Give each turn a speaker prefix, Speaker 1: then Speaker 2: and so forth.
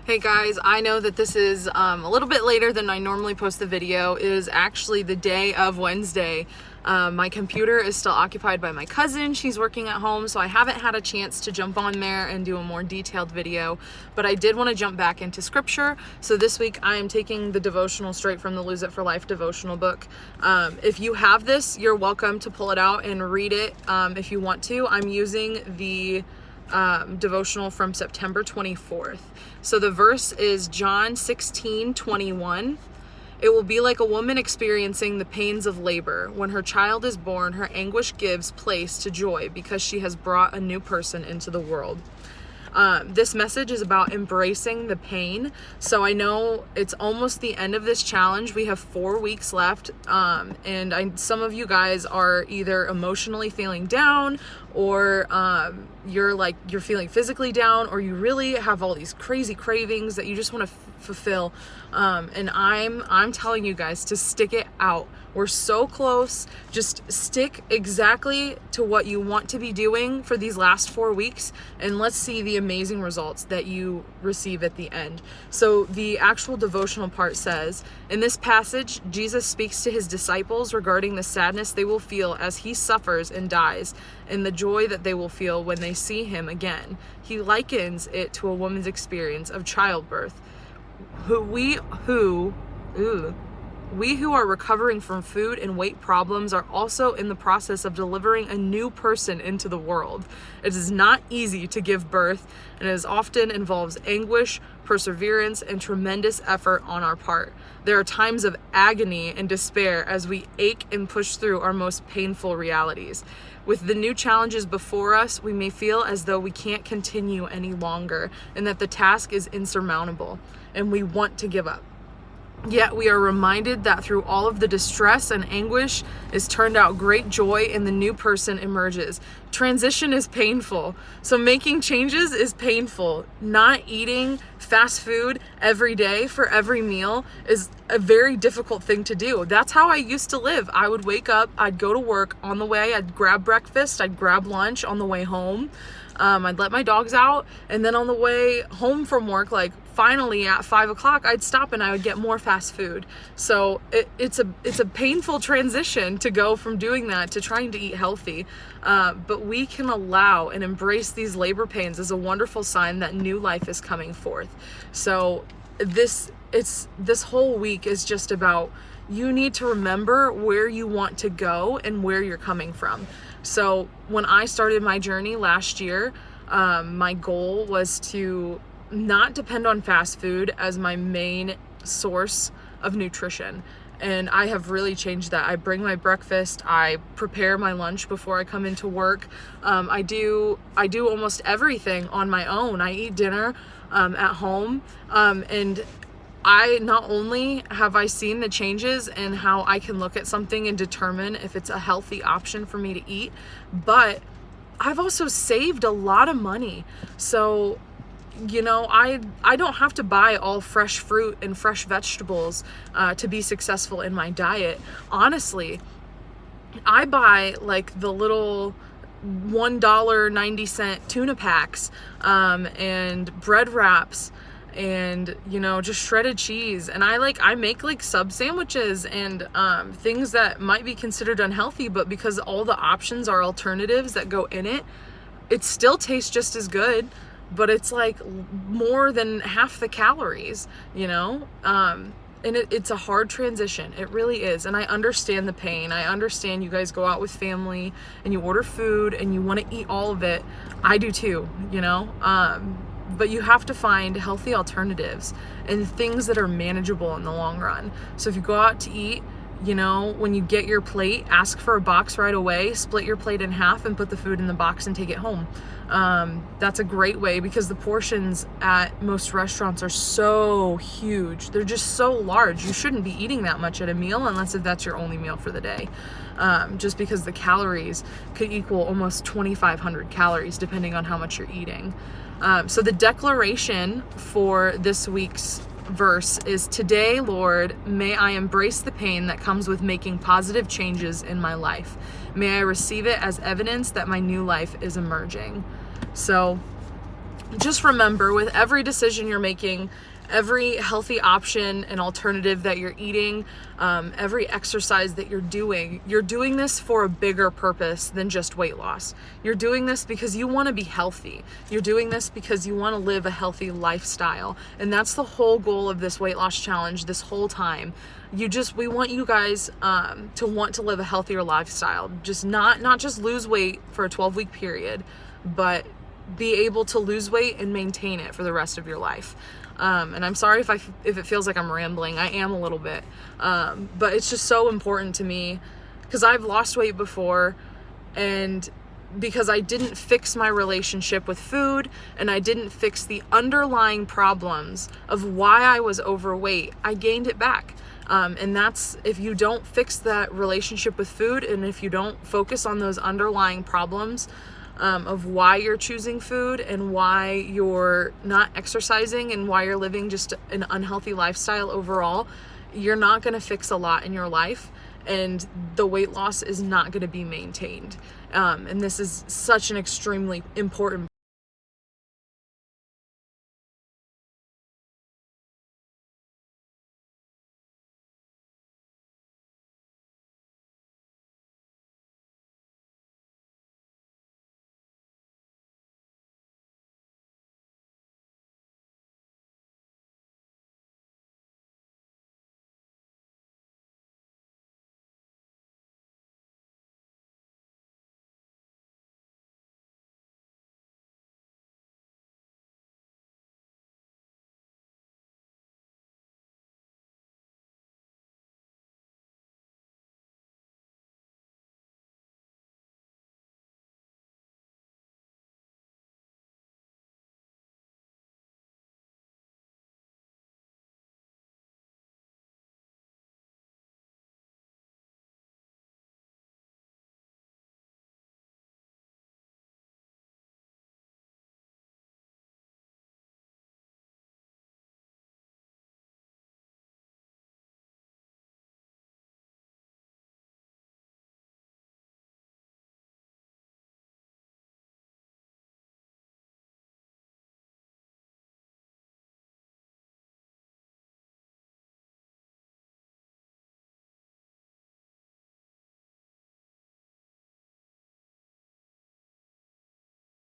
Speaker 1: Hey guys, I know that this is a little bit later than I normally post the video. It is actually the day of Wednesday. My computer is still occupied by my cousin. She's working at home, so I haven't had a chance to jump on there and do a more detailed video, but I did want to jump back into scripture. So this week I am taking the devotional straight from the Lose It for Life devotional book. If you have this, you're welcome to pull it out and read it if you want to. I'm using the devotional from September 24th. So the verse is John 16:21. It will be like a woman experiencing the pains of labor. When her child is born, her anguish gives place to joy because she has brought a new person into the world. This message is about embracing the pain. So I know it's almost the end of this challenge. We have 4 weeks left. And some of you guys are either emotionally feeling down, or you're feeling physically down, or you really have all these crazy cravings that you just want to fulfill. And I'm telling you guys to stick it out. We're so close. Just stick exactly to what you want to be doing for these last 4 weeks, and let's see the amazing results that you receive at the end. So the actual devotional part says, in this passage, Jesus speaks to his disciples regarding the sadness they will feel as he suffers and dies, and the joy that they will feel when they see him again. He likens it to a woman's experience of childbirth. We who are recovering from food and weight problems are also in the process of delivering a new person into the world. It is not easy to give birth, and it often involves anguish, perseverance, and tremendous effort on our part. There are times of agony and despair as we ache and push through our most painful realities. With the new challenges before us, we may feel as though we can't continue any longer and that the task is insurmountable, and we want to give up. Yet we are reminded that through all of the distress and anguish is turned out great joy, and the new person emerges. Transition is painful, so making changes is painful. Not eating fast food every day for every meal is a very difficult thing to do. That's how I used to live. I would wake up, I'd go to work, on the way I'd grab breakfast, I'd grab lunch on the way home. I'd let my dogs out, and then on the way home from work, like finally at 5 o'clock, I'd stop and I would get more fast food. So it's a painful transition to go from doing that to trying to eat healthy. But we can allow and embrace these labor pains as a wonderful sign that new life is coming forth. So this whole week is just about, you need to remember where you want to go and where you're coming from. So when I started my journey last year, my goal was to not depend on fast food as my main source of nutrition. And I have really changed that. I bring my breakfast, I prepare my lunch before I come into work. I do almost everything on my own. I eat dinner at home, and I not only have I seen the changes in how I can look at something and determine if it's a healthy option for me to eat, but I've also saved a lot of money. So, I don't have to buy all fresh fruit and fresh vegetables to be successful in my diet. Honestly, I buy like the little $1.90 tuna packs and bread wraps, and just shredded cheese, and I make like sub sandwiches and things that might be considered unhealthy, but because all the options are alternatives that go in it, it still tastes just as good, but it's like more than half the calories, and it's a hard transition. It really is. And I understand the pain. I understand you guys go out with family and you order food and you want to eat all of it. I do too, but you have to find healthy alternatives and things that are manageable in the long run. So if you go out to eat, when you get your plate, ask for a box right away, split your plate in half and put the food in the box and take it home. That's a great way, because the portions at most restaurants are so huge. They're just so large. You shouldn't be eating that much at a meal unless if that's your only meal for the day. Just because the calories could equal almost 2,500 calories depending on how much you're eating. So the declaration for this week's verse is, today, Lord, may I embrace the pain that comes with making positive changes in my life. May I receive it as evidence that my new life is emerging. So just remember, with every decision you're making, every healthy option and alternative that you're eating, every exercise that you're doing this for a bigger purpose than just weight loss. You're doing this because you want to be healthy. You're doing this because you want to live a healthy lifestyle. And that's the whole goal of this weight loss challenge this whole time. We want you guys to want to live a healthier lifestyle. Just not just lose weight for a 12-week period, but be able to lose weight and maintain it for the rest of your life. And I'm sorry if it feels like I'm rambling. I am a little bit. But it's just so important to me because I've lost weight before, and because I didn't fix my relationship with food and I didn't fix the underlying problems of why I was overweight, I gained it back. And that's, if you don't fix that relationship with food and if you don't focus on those underlying problems of why you're choosing food and why you're not exercising and why you're living just an unhealthy lifestyle overall, you're not going to fix a lot in your life, and the weight loss is not going to be maintained. And this is such an extremely important